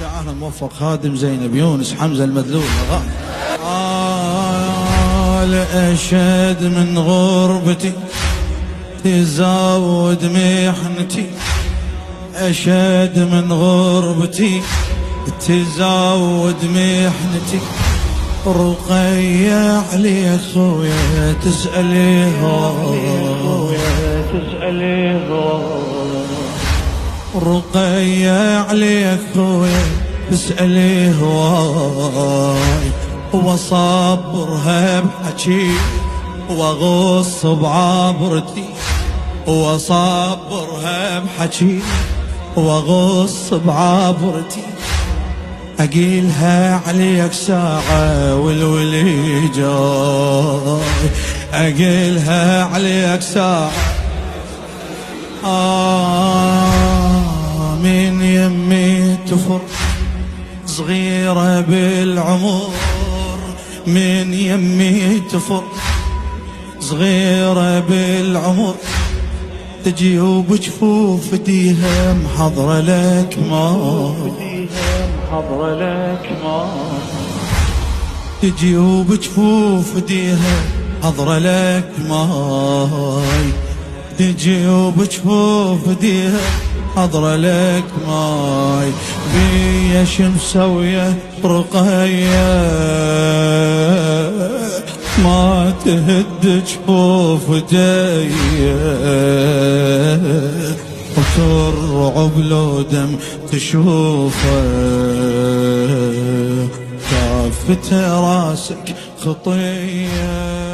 شاعرها الموفق خادم زينب يونس حمزة المدلول. أشد من غربتي تزود محنتي، أشد من غربتي تزود محنتي. رقية علي خويا تسأليه، رقية عليك خويا تسأليه واي، وصبرها بحكي وغص بعبرتي، وصبرها بحكي وغص بعبرتي. أقيلها عليك ساعة والولي جاي، أقيلها عليك ساعة. من يمي تفر صغيرة بالعمر، من يمي تفر صغيرة بالعمر. تجي وبجفوف ديها محضرة لك ما، محضرة لك ما. تجي وبجفوف ديها حضرة لك ماي، تجي وبجفوف ديها حضرة لك ماي. بيا شمسوية رقية ما تهد جفوف ديا، وترعب لو دم تشوفه. كافة راسك خطية